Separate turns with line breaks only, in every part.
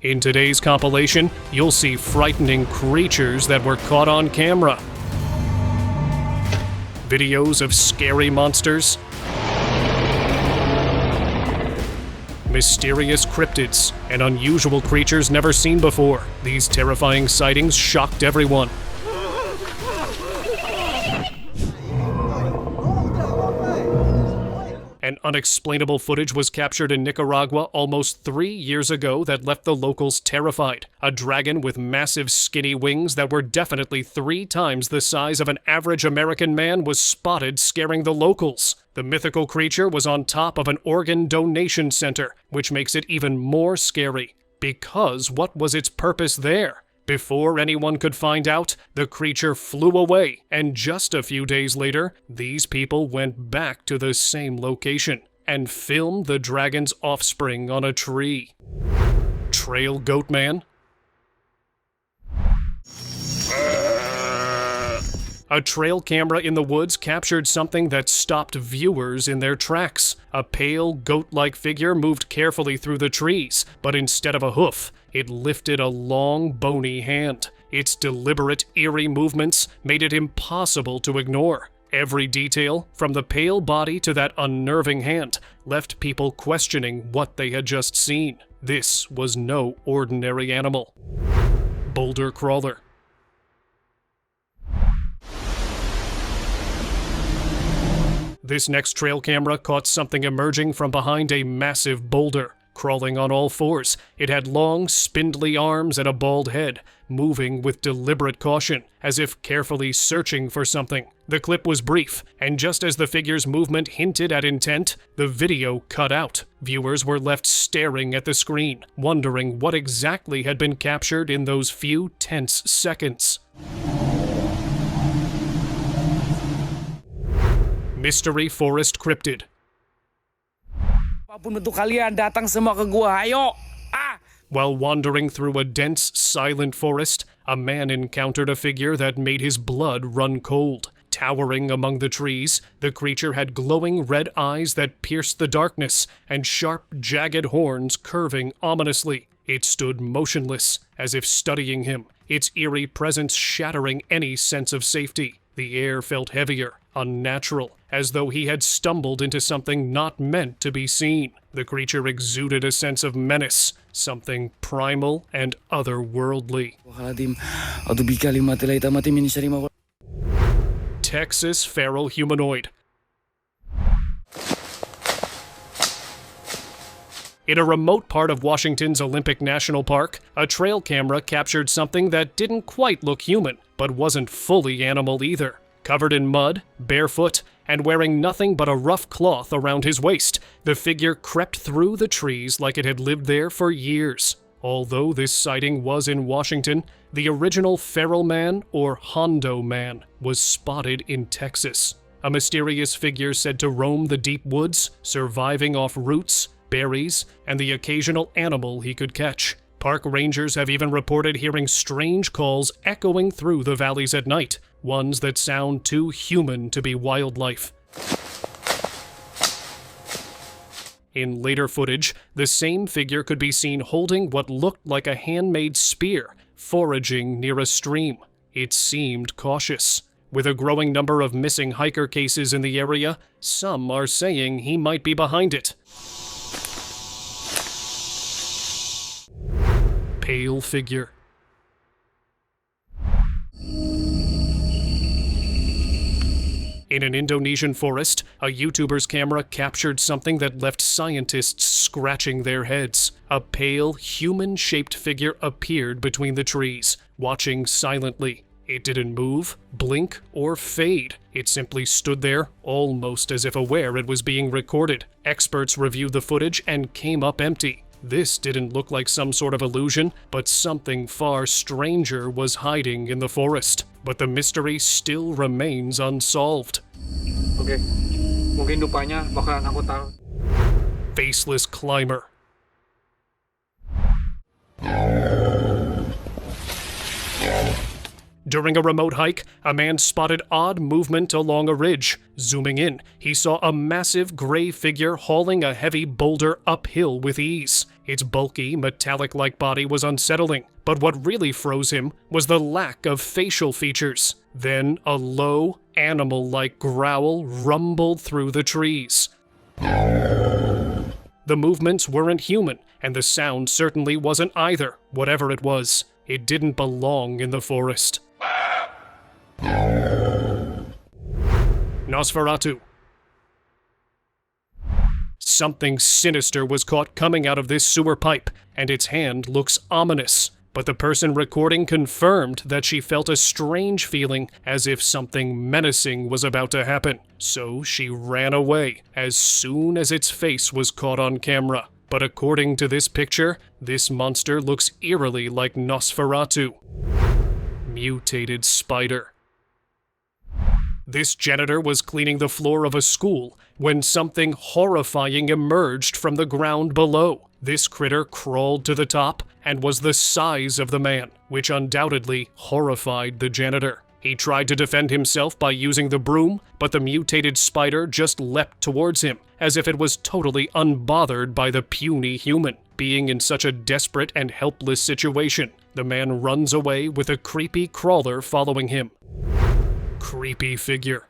In today's compilation, you'll see frightening creatures that were caught on camera, videos of scary monsters, mysterious cryptids, and unusual creatures never seen before. These terrifying sightings shocked everyone. An unexplainable footage was captured in Nicaragua almost 3 years ago that left the locals terrified. A dragon with massive skinny wings that were definitely 3 times the size of an average American man was spotted scaring the locals. The mythical creature was on top of an organ donation center, which makes it even more scary. Because what was its purpose there? Before anyone could find out, the creature flew away, and just a few days later, these people went back to the same location and filmed the dragon's offspring on a tree. Trail Goat Man? A trail camera in the woods captured something that stopped viewers in their tracks. A pale, goat-like figure moved carefully through the trees, but instead of a hoof, it lifted a long, bony hand. Its deliberate, eerie movements made it impossible to ignore. Every detail, from the pale body to that unnerving hand, left people questioning what they had just seen. This was no ordinary animal. Boulder Crawler. This next trail camera caught something emerging from behind a massive boulder. Crawling on all fours, it had long, spindly arms and a bald head, moving with deliberate caution, as if carefully searching for something. The clip was brief, and just as the figure's movement hinted at intent, the video cut out. Viewers were left staring at the screen, wondering what exactly had been captured in those few tense seconds. Mystery Forest Cryptid. While wandering through a dense, silent forest, a man encountered a figure that made his blood run cold. Towering among the trees, the creature had glowing red eyes that pierced the darkness, and sharp, jagged horns curving ominously. It stood motionless, as if studying him, its eerie presence shattering any sense of safety. The air felt heavier, unnatural, as though he had stumbled into something not meant to be seen. The creature exuded a sense of menace, something primal and otherworldly. Texas Feral Humanoid. In a remote part of Washington's Olympic National Park, a trail camera captured something that didn't quite look human, but wasn't fully animal either. Covered in mud, barefoot, and wearing nothing but a rough cloth around his waist, the figure crept through the trees like it had lived there for years. Although this sighting was in Washington, the original feral man, or Hondo man, was spotted in Texas. A mysterious figure said to roam the deep woods, surviving off roots, berries, and the occasional animal he could catch. Park rangers have even reported hearing strange calls echoing through the valleys at night, ones that sound too human to be wildlife. In later footage, the same figure could be seen holding what looked like a handmade spear, foraging near a stream. It seemed cautious. With a growing number of missing hiker cases in the area, some are saying he might be behind it. Pale figure. In an Indonesian forest, a YouTuber's camera captured something that left scientists scratching their heads. A pale, human-shaped figure appeared between the trees, watching silently. It didn't move, blink, or fade. It simply stood there, almost as if aware it was being recorded. Experts reviewed the footage and came up empty. This didn't look like some sort of illusion, but something far stranger was hiding in the forest. But the mystery still remains unsolved.
Okay. Mungkin lupanya bakalan aku taruh.
Faceless Climber. During a remote hike, a man spotted odd movement along a ridge. Zooming in, he saw a massive gray figure hauling a heavy boulder uphill with ease. Its bulky, metallic-like body was unsettling, but what really froze him was the lack of facial features. Then a low, animal-like growl rumbled through the trees. The movements weren't human, and the sound certainly wasn't either, whatever it was. It didn't belong in the forest. Nosferatu. Something sinister was caught coming out of this sewer pipe, and its hand looks ominous. But the person recording confirmed that she felt a strange feeling as if something menacing was about to happen. So she ran away as soon as its face was caught on camera. But according to this picture, this monster looks eerily like Nosferatu. Mutated spider. This janitor was cleaning the floor of a school when something horrifying emerged from the ground below. This critter crawled to the top and was the size of the man, which undoubtedly horrified the janitor. He tried to defend himself by using the broom, but the mutated spider just leapt towards him, as if it was totally unbothered by the puny human. Being in such a desperate and helpless situation, the man runs away with a creepy crawler following him. Creepy figure.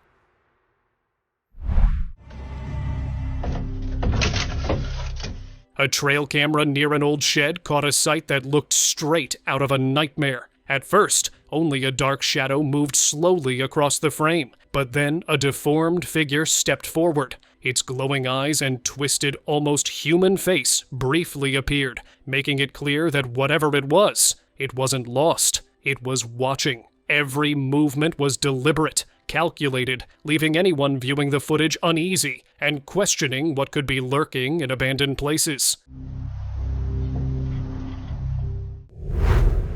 A trail camera near an old shed caught a sight that looked straight out of a nightmare. At first, only a dark shadow moved slowly across the frame, but then a deformed figure stepped forward. Its glowing eyes and twisted, almost human face briefly appeared, making it clear that whatever it wasn't lost. It was watching. Every movement was deliberate, calculated, leaving anyone viewing the footage uneasy and questioning what could be lurking in abandoned places.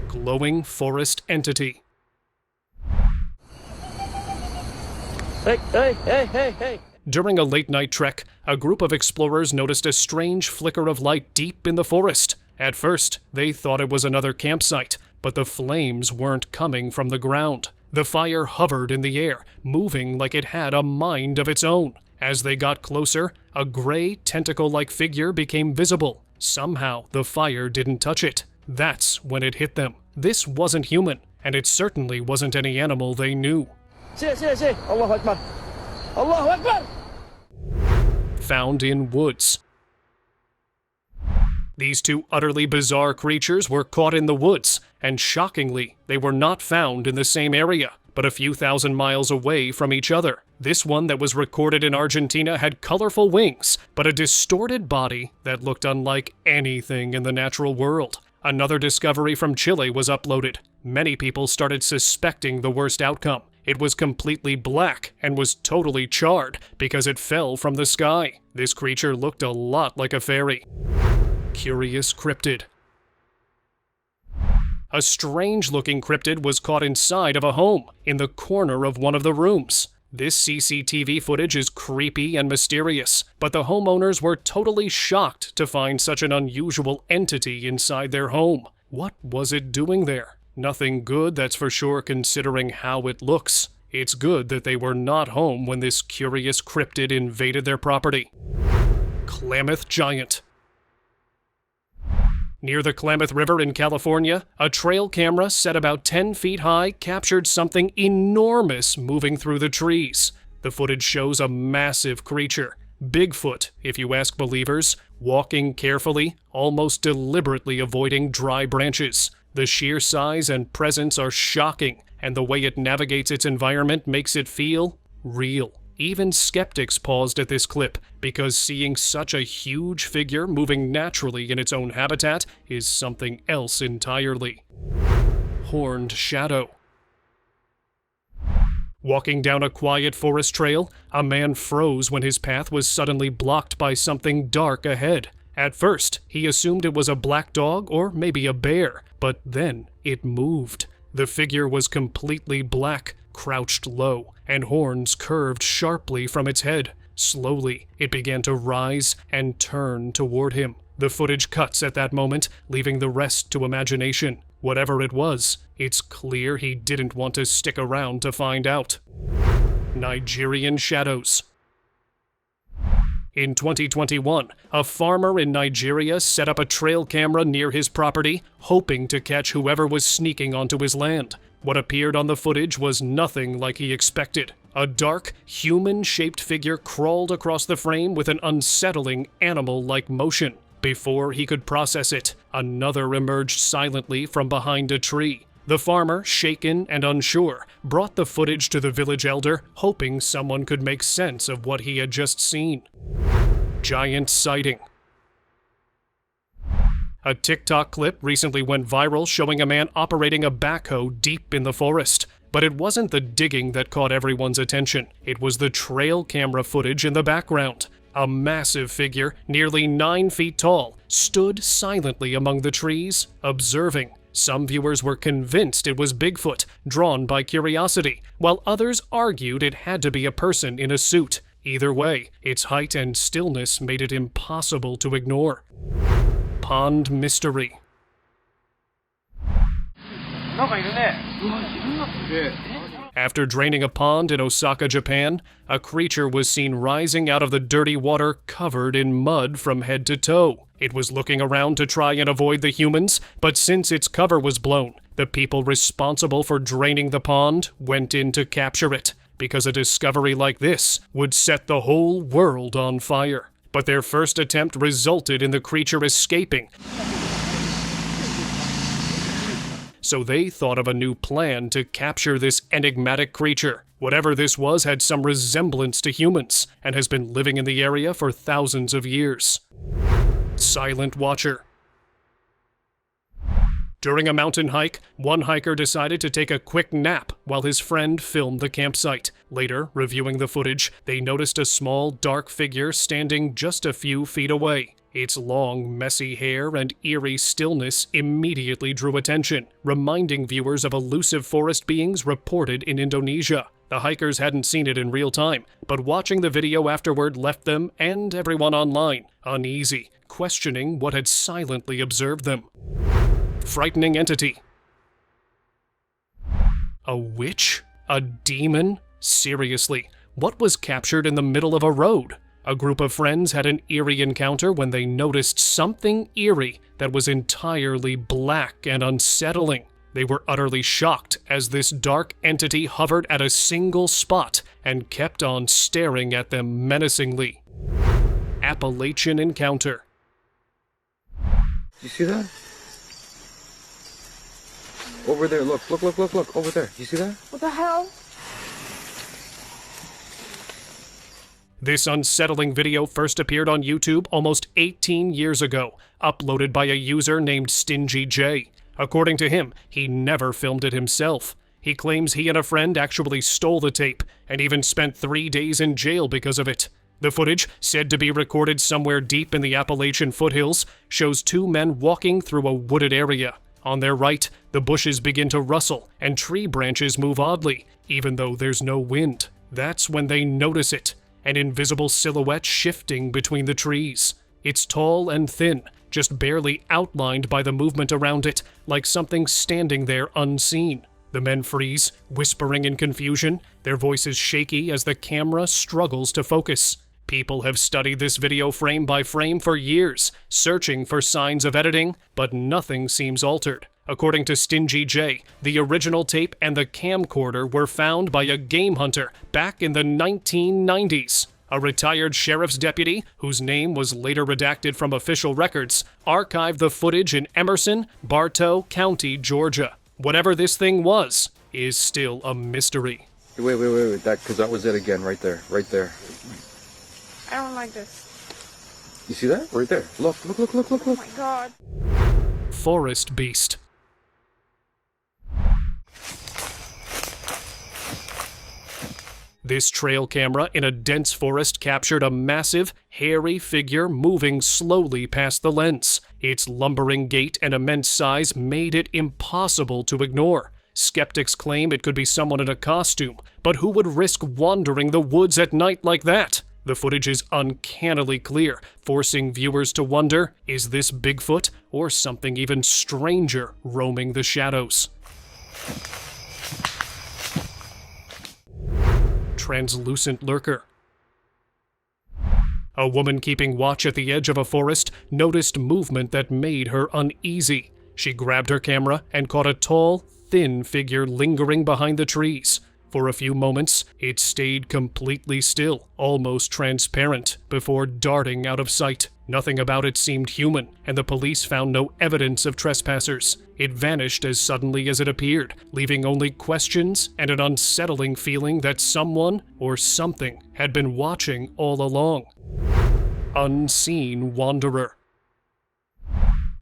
Glowing forest entity.
Hey.
During a late-night trek, a group of explorers noticed a strange flicker of light deep in the forest. At first, they thought it was another campsite, but the flames weren't coming from the ground. The fire hovered in the air, moving like it had a mind of its own. As they got closer, a gray, tentacle-like figure became visible. Somehow, the fire didn't touch it. That's when it hit them. This wasn't human, and it certainly wasn't any animal they knew.
See. Allahu Akbar. Allahu Akbar!
Found in woods. These two utterly bizarre creatures were caught in the woods, and shockingly, they were not found in the same area, but a few thousand miles away from each other. This one that was recorded in Argentina had colorful wings, but a distorted body that looked unlike anything in the natural world. Another discovery from Chile was uploaded. Many people started suspecting the worst outcome. It was completely black and was totally charred because it fell from the sky. This creature looked a lot like a fairy. Curious cryptid. A strange-looking cryptid was caught inside of a home, in the corner of one of the rooms. This CCTV footage is creepy and mysterious, but the homeowners were totally shocked to find such an unusual entity inside their home. What was it doing there? Nothing good, that's for sure, considering how it looks. It's good that they were not home when this curious cryptid invaded their property. Klamath Giant. Near the Klamath River in California, a trail camera set about 10 feet high captured something enormous moving through the trees. The footage shows a massive creature, Bigfoot, if you ask believers, walking carefully, almost deliberately avoiding dry branches. The sheer size and presence are shocking, and the way it navigates its environment makes it feel real. Even skeptics paused at this clip, because seeing such a huge figure moving naturally in its own habitat is something else entirely. Horned shadow. Walking down a quiet forest trail, a man froze when his path was suddenly blocked by something dark ahead. At first, he assumed it was a black dog or maybe a bear, but then it moved. The figure was completely black, crouched low, and horns curved sharply from its head. Slowly, it began to rise and turn toward him. The footage cuts at that moment, leaving the rest to imagination. Whatever it was, it's clear he didn't want to stick around to find out. Nigerian shadows. In 2021, a farmer in Nigeria set up a trail camera near his property, hoping to catch whoever was sneaking onto his land. What appeared on the footage was nothing like he expected. A dark, human-shaped figure crawled across the frame with an unsettling, animal-like motion. Before he could process it, another emerged silently from behind a tree. The farmer, shaken and unsure, brought the footage to the village elder, hoping someone could make sense of what he had just seen. Giant sighting. A TikTok clip recently went viral showing a man operating a backhoe deep in the forest. But it wasn't the digging that caught everyone's attention. It was the trail camera footage in the background. A massive figure, nearly 9 feet tall, stood silently among the trees, observing. Some viewers were convinced it was Bigfoot, drawn by curiosity, while others argued it had to be a person in a suit. Either way, its height and stillness made it impossible to ignore. Pond mystery. After draining a pond in Osaka, Japan, a creature was seen rising out of the dirty water covered in mud from head to toe. It was looking around to try and avoid the humans, but since its cover was blown, the people responsible for draining the pond went in to capture it, because a discovery like this would set the whole world on fire. But their first attempt resulted in the creature escaping. So they thought of a new plan to capture this enigmatic creature. Whatever this was had some resemblance to humans, and has been living in the area for thousands of years. Silent watcher. During a mountain hike, one hiker decided to take a quick nap while his friend filmed the campsite. Later, reviewing the footage, they noticed a small, dark figure standing just a few feet away. Its long, messy hair and eerie stillness immediately drew attention, reminding viewers of elusive forest beings reported in Indonesia. The hikers hadn't seen it in real time, but watching the video afterward left them, and everyone online, uneasy, questioning what had silently observed them. Frightening entity. A witch? A demon? Seriously, what was captured in the middle of a road? A group of friends had an eerie encounter when they noticed something eerie that was entirely black and unsettling. They were utterly shocked as this dark entity hovered at a single spot and kept on staring at them menacingly. Appalachian encounter.
You see that? Over there, look, over there. You see that?
What the hell?
This unsettling video first appeared on YouTube almost 18 years ago, uploaded by a user named Stingy J. According to him, he never filmed it himself. He claims he and a friend actually stole the tape, and even spent 3 days in jail because of it. The footage, said to be recorded somewhere deep in the Appalachian foothills, shows 2 men walking through a wooded area. On their right, the bushes begin to rustle, and tree branches move oddly, even though there's no wind. That's when they notice it. An invisible silhouette shifting between the trees. It's tall and thin, just barely outlined by the movement around it, like something standing there unseen. The men freeze, whispering in confusion, their voices shaky as the camera struggles to focus. People have studied this video frame by frame for years, searching for signs of editing, but nothing seems altered. According to Stingy J, the original tape and the camcorder were found by a game hunter back in the 1990s. A retired sheriff's deputy, whose name was later redacted from official records, archived the footage in Emerson, Bartow County, Georgia. Whatever this thing was, is still a mystery.
Wait, because that was it again, right there.
I don't like this.
You see that? Right there. Look.
Oh my god.
Forest beast. This trail camera in a dense forest captured a massive, hairy figure moving slowly past the lens. Its lumbering gait and immense size made it impossible to ignore. Skeptics claim it could be someone in a costume, but who would risk wandering the woods at night like that? The footage is uncannily clear, forcing viewers to wonder, is this Bigfoot or something even stranger roaming the shadows? Translucent lurker. A woman keeping watch at the edge of a forest noticed movement that made her uneasy. She grabbed her camera and caught a tall, thin figure lingering behind the trees. For a few moments, it stayed completely still, almost transparent, before darting out of sight. Nothing about it seemed human, and the police found no evidence of trespassers. It vanished as suddenly as it appeared, leaving only questions and an unsettling feeling that someone or something had been watching all along. Unseen wanderer.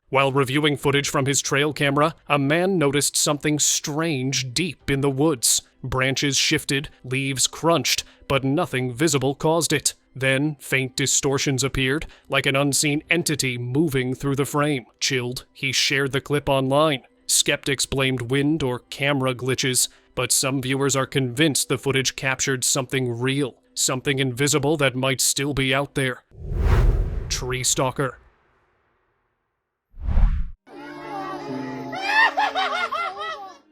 While reviewing footage from his trail camera, a man noticed something strange deep in the woods. Branches shifted, leaves crunched, but nothing visible caused it. Then, faint distortions appeared, like an unseen entity moving through the frame. Chilled, he shared the clip online. Skeptics blamed wind or camera glitches, but some viewers are convinced the footage captured something real, something invisible that might still be out there. Tree stalker.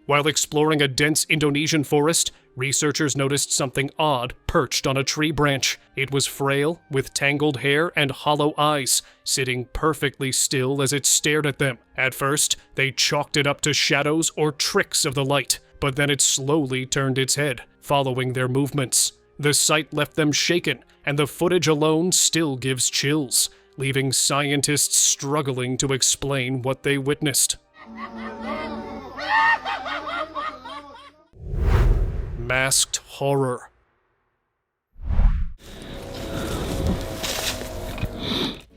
While exploring a dense Indonesian forest, researchers noticed something odd perched on a tree branch. It was frail, with tangled hair and hollow eyes, sitting perfectly still as it stared at them. At first, they chalked it up to shadows or tricks of the light, but then it slowly turned its head, following their movements. The sight left them shaken, and the footage alone still gives chills, leaving scientists struggling to explain what they witnessed. Masked horror.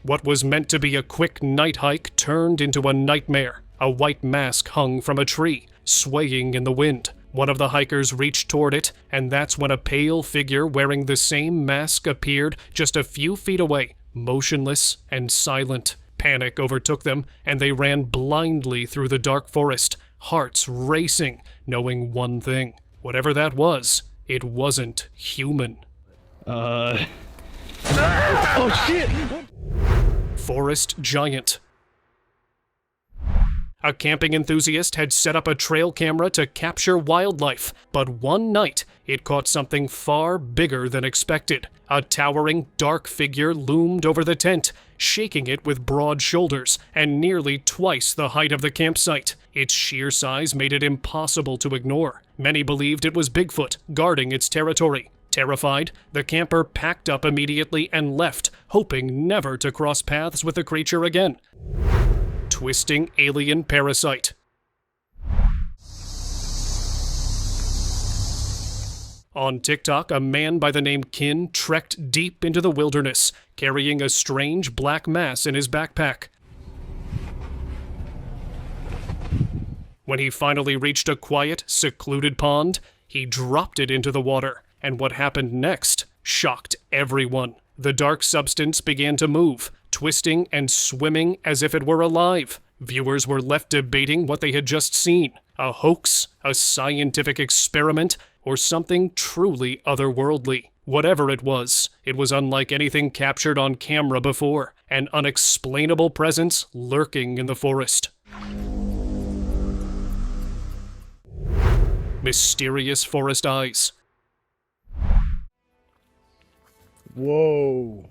What was meant to be a quick night hike turned into a nightmare. A white mask hung from a tree, swaying in the wind. One of the hikers reached toward it, and that's when a pale figure wearing the same mask appeared just a few feet away, motionless and silent. Panic overtook them, and they ran blindly through the dark forest, hearts racing, knowing one thing. Whatever that was, it wasn't human.
Oh shit!
Forest giant. A camping enthusiast had set up a trail camera to capture wildlife, but one night it caught something far bigger than expected. A towering, dark figure loomed over the tent, shaking it with broad shoulders and nearly twice the height of the campsite. Its sheer size made it impossible to ignore. Many believed it was Bigfoot, guarding its territory. Terrified, the camper packed up immediately and left, hoping never to cross paths with the creature again. Twisting alien parasite. On TikTok, a man by the name Kin trekked deep into the wilderness, carrying a strange black mass in his backpack. When he finally reached a quiet, secluded pond, he dropped it into the water, and what happened next shocked everyone. The dark substance began to move, twisting and swimming as if it were alive. Viewers were left debating what they had just seen. A hoax, a scientific experiment, or something truly otherworldly. Whatever it was unlike anything captured on camera before, an unexplainable presence lurking in the forest. Mysterious forest eyes.
Whoa.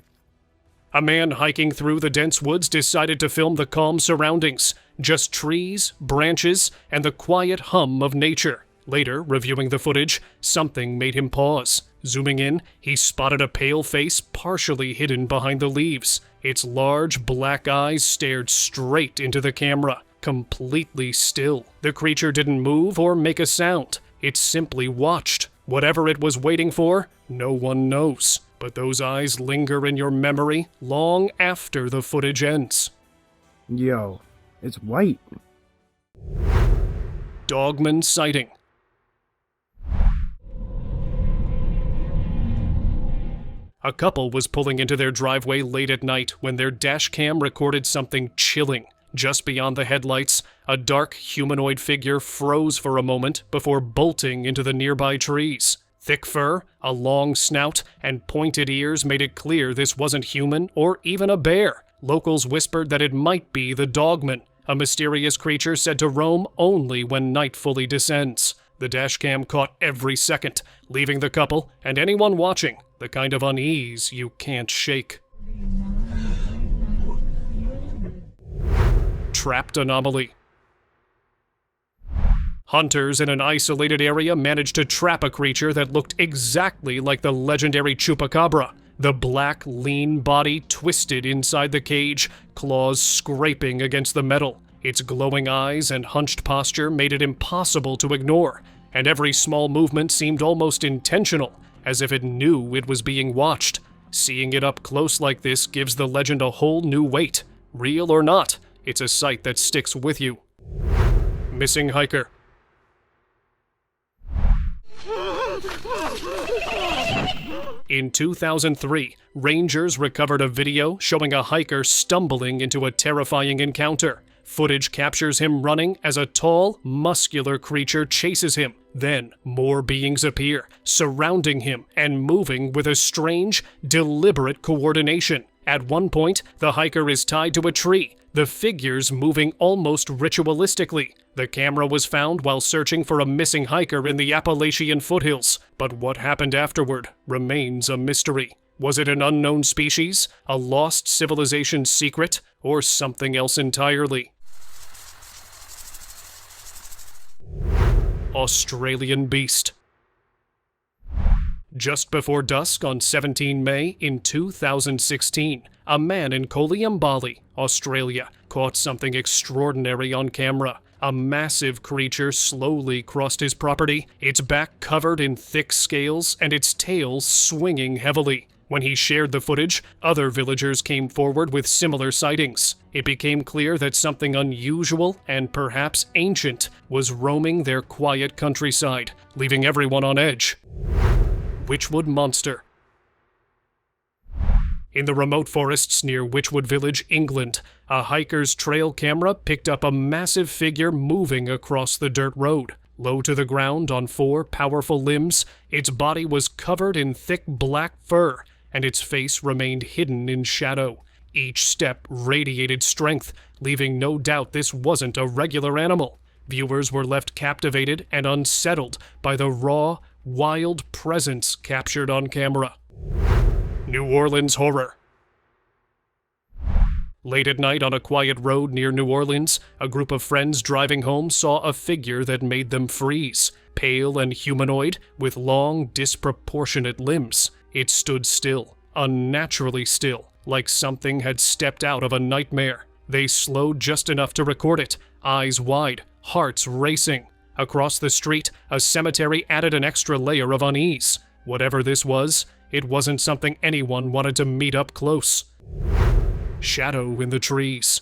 A man hiking through the dense woods decided to film the calm surroundings, just trees, branches, and the quiet hum of nature. Later, reviewing the footage, something made him pause. Zooming in, he spotted a pale face partially hidden behind the leaves. Its large black eyes stared straight into the camera, completely still. The creature didn't move or make a sound. It simply watched. Whatever it was waiting for, no one knows. But those eyes linger in your memory long after the footage ends.
Yo, it's white.
Dogman sighting. A couple was pulling into their driveway late at night when their dash cam recorded something chilling. Just beyond the headlights, a dark humanoid figure froze for a moment before bolting into the nearby trees. Thick fur, a long snout, and pointed ears made it clear this wasn't human or even a bear. Locals whispered that it might be the Dogman, a mysterious creature said to roam only when night fully descends. The dashcam caught every second, leaving the couple and anyone watching the kind of unease you can't shake. Trapped anomaly. Hunters in an isolated area managed to trap a creature that looked exactly like the legendary chupacabra. The black, lean body twisted inside the cage, claws scraping against the metal. Its glowing eyes and hunched posture made it impossible to ignore, and every small movement seemed almost intentional, as if it knew it was being watched. Seeing it up close like this gives the legend a whole new weight. Real or not, it's a sight that sticks with you. Missing hiker. In 2003, rangers recovered a video showing a hiker stumbling into a terrifying encounter. Footage captures him running as a tall, muscular creature chases him. Then, more beings appear, surrounding him and moving with a strange, deliberate coordination. At one point, the hiker is tied to a tree, the figures moving almost ritualistically. The camera was found while searching for a missing hiker in the Appalachian foothills, but what happened afterward remains a mystery. Was it an unknown species, a lost civilization's secret, or something else entirely? Australian beast. Just before dusk on 17 May in 2016, a man in Coleambally, Australia, caught something extraordinary on camera. A massive creature slowly crossed his property, its back covered in thick scales and its tail swinging heavily. When he shared the footage, other villagers came forward with similar sightings. It became clear that something unusual and perhaps ancient was roaming their quiet countryside, leaving everyone on edge. Witchwood monster. In the remote forests near Witchwood Village, England, a hiker's trail camera picked up a massive figure moving across the dirt road. Low to the ground on 4 powerful limbs, its body was covered in thick black fur, and its face remained hidden in shadow. Each step radiated strength, leaving no doubt this wasn't a regular animal. Viewers were left captivated and unsettled by the raw, wild presence captured on camera. New Orleans horror. Late at night on a quiet road near New Orleans, a group of friends driving home saw a figure that made them freeze. Pale and humanoid, with long, disproportionate limbs. It stood still, unnaturally still, like something had stepped out of a nightmare. They slowed just enough to record it, eyes wide, hearts racing. Across the street, a cemetery added an extra layer of unease. Whatever this was, it wasn't something anyone wanted to meet up close. Shadow in the trees.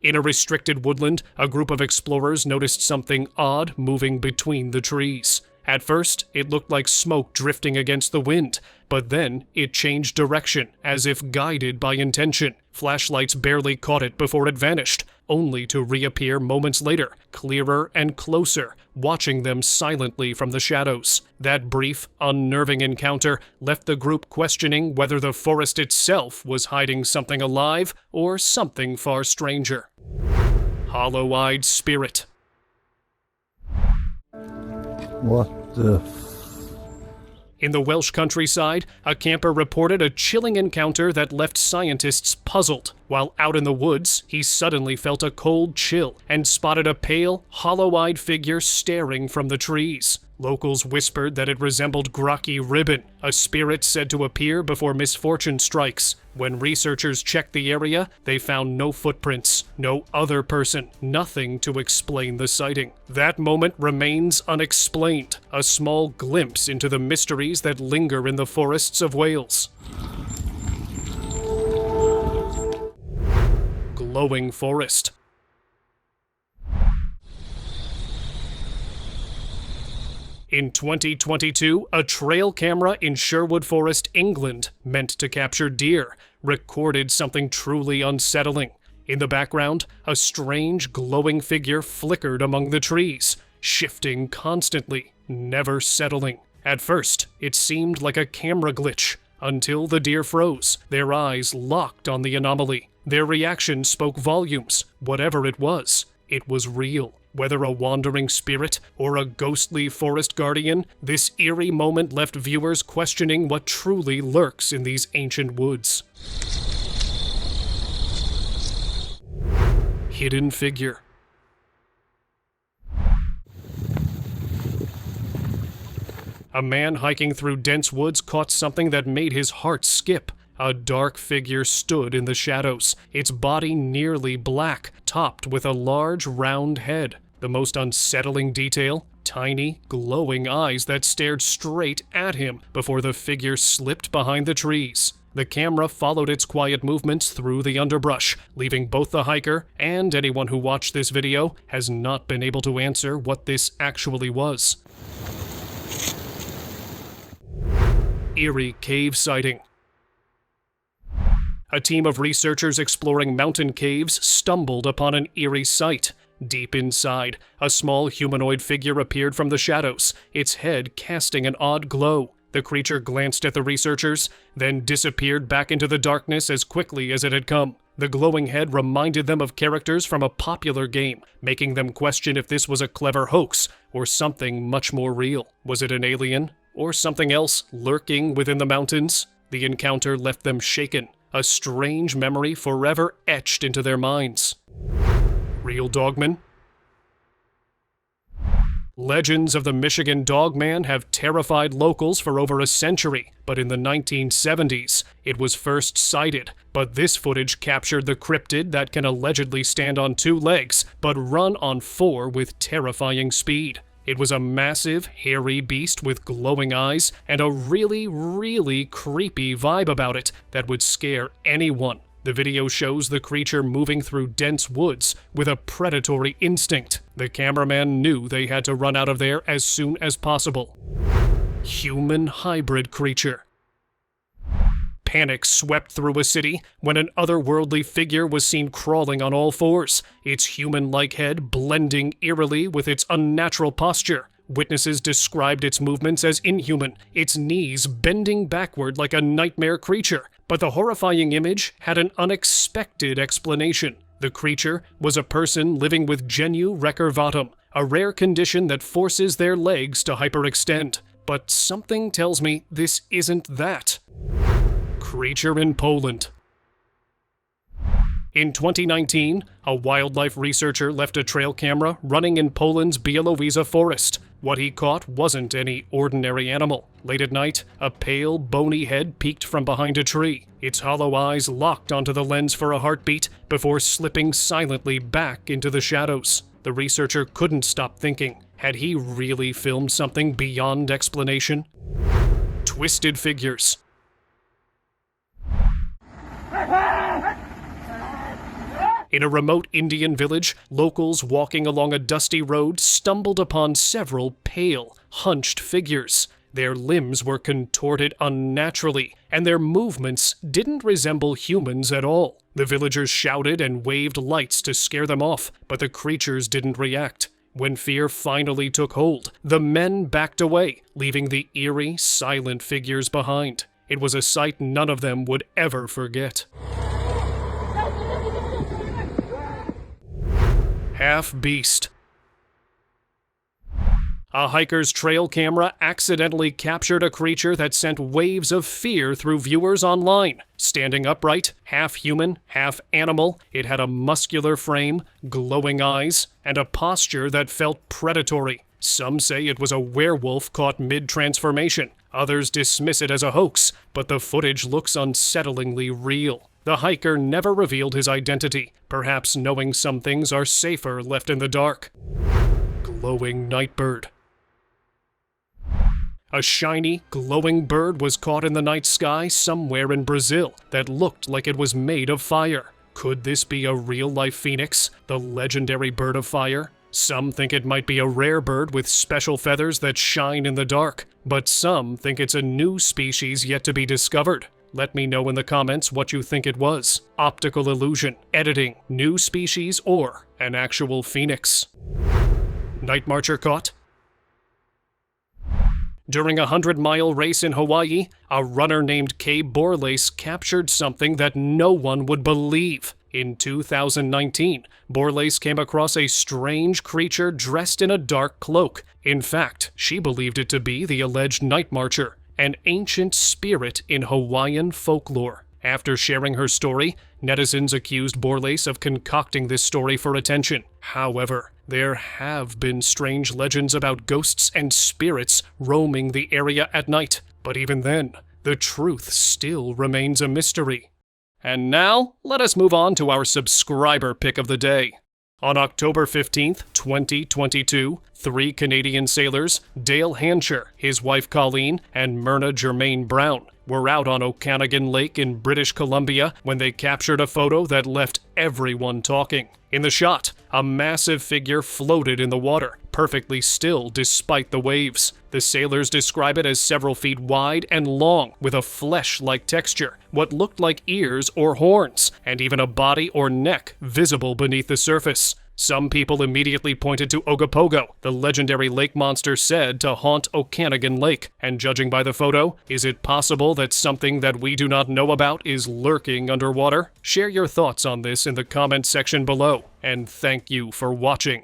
In a restricted woodland, a group of explorers noticed something odd moving between the trees. At first, it looked like smoke drifting against the wind, but then it changed direction, as if guided by intention. Flashlights barely caught it before it vanished, only to reappear moments later, clearer and closer, watching them silently from the shadows. That brief, unnerving encounter left the group questioning whether the forest itself was hiding something alive or something far stranger. Hollow-eyed spirit.
What the
In the Welsh countryside, a camper reported a chilling encounter that left scientists puzzled. While out in the woods, he suddenly felt a cold chill and spotted a pale, hollow-eyed figure staring from the trees. Locals whispered that it resembled Graki Ribbon, a spirit said to appear before misfortune strikes. When researchers checked the area, they found no footprints, no other person, nothing to explain the sighting. That moment remains unexplained, a small glimpse into the mysteries that linger in the forests of Wales. Glowing forest. In 2022, a trail camera in Sherwood Forest, England, meant to capture deer, recorded something truly unsettling. In the background, a strange, glowing figure flickered among the trees. shifting constantly, never settling. At first, it seemed like a camera glitch, until the deer froze, their eyes locked on the anomaly. Their reaction spoke volumes. Whatever it was real. Whether a wandering spirit or a ghostly forest guardian, this eerie moment left viewers questioning what truly lurks in these ancient woods. Hidden figure. A man hiking through dense woods caught something that made his heart skip. A dark figure stood in the shadows, its body nearly black, topped with a large, round head. The most unsettling detail, tiny, glowing eyes that stared straight at him before the figure slipped behind the trees. The camera followed its quiet movements through the underbrush, leaving both the hiker and anyone who watched this video has not been able to answer what this actually was. Eerie cave sighting. A team of researchers exploring mountain caves stumbled upon an eerie sight. Deep inside, a small humanoid figure appeared from the shadows, its head casting an odd glow. The creature glanced at the researchers, then disappeared back into the darkness as quickly as it had come. The glowing head reminded them of characters from a popular game, making them question if this was a clever hoax or something much more real. Was it an alien or something else lurking within the mountains? The encounter left them shaken, a strange memory forever etched into their minds. Real Dogman? Legends of the Michigan Dogman have terrified locals for over a century, but in the 1970s, it was first sighted. But this footage captured the cryptid that can allegedly stand on 2 legs, but run on 4 with terrifying speed. It was a massive, hairy beast with glowing eyes and a really, really creepy vibe about it that would scare anyone. The video shows the creature moving through dense woods with a predatory instinct. The cameraman knew they had to run out of there as soon as possible. Human hybrid creature. Panic swept through a city when an otherworldly figure was seen crawling on all 4s, its human-like head blending eerily with its unnatural posture. Witnesses described its movements as inhuman, its knees bending backward like a nightmare creature. But the horrifying image had an unexpected explanation. The creature was a person living with genu recurvatum, a rare condition that forces their legs to hyperextend. But something tells me this isn't that. Creature in Poland. In 2019, a wildlife researcher left a trail camera running in Poland's Białowieża forest. What he caught wasn't any ordinary animal. Late at night, a pale, bony head peeked from behind a tree. Its hollow eyes locked onto the lens for a heartbeat before slipping silently back into the shadows. The researcher couldn't stop thinking, had he really filmed something beyond explanation? Twisted figures. In a remote Indian village, locals walking along a dusty road stumbled upon several pale, hunched figures. Their limbs were contorted unnaturally, and their movements didn't resemble humans at all. The villagers shouted and waved lights to scare them off, but the creatures didn't react. When fear finally took hold, the men backed away, leaving the eerie, silent figures behind. It was a sight none of them would ever forget. Half-beast. A hiker's trail camera accidentally captured a creature that sent waves of fear through viewers online. Standing upright, half-human, half-animal, it had a muscular frame, glowing eyes, and a posture that felt predatory. Some say it was a werewolf caught mid-transformation. Others dismiss it as a hoax, but the footage looks unsettlingly real. The hiker never revealed his identity, perhaps knowing some things are safer left in the dark. Glowing nightbird. A shiny, glowing bird was caught in the night sky somewhere in Brazil that looked like it was made of fire. Could this be a real-life phoenix, the legendary bird of fire? Some think it might be a rare bird with special feathers that shine in the dark, but some think it's a new species yet to be discovered. Let me know in the comments what you think it was. Optical illusion, editing, new species, or an actual phoenix. Nightmarcher caught? During a 100-mile race in Hawaii, a runner named Kay Borlace captured something that no one would believe. In 2019, Borlace came across a strange creature dressed in a dark cloak. In fact, she believed it to be the alleged Nightmarcher, an ancient spirit in Hawaiian folklore. After sharing her story, netizens accused Borlace of concocting this story for attention. However, there have been strange legends about ghosts and spirits roaming the area at night. But even then, the truth still remains a mystery. And now, let us move on to our subscriber pick of the day. On October 15th, 2022, 3 Canadian sailors, Dale Hancher, his wife Colleen, and Myrna Germaine Brown, were out on Okanagan Lake in British Columbia when they captured a photo that left everyone talking. In the shot, a massive figure floated in the water, perfectly still despite the waves. The sailors describe it as several feet wide and long, with a flesh-like texture, what looked like ears or horns, and even a body or neck visible beneath the surface. Some people immediately pointed to Ogopogo, the legendary lake monster said to haunt Okanagan Lake. And judging by the photo, is it possible that something that we do not know about is lurking underwater? Share your thoughts on this in the comments section below, and thank you for watching.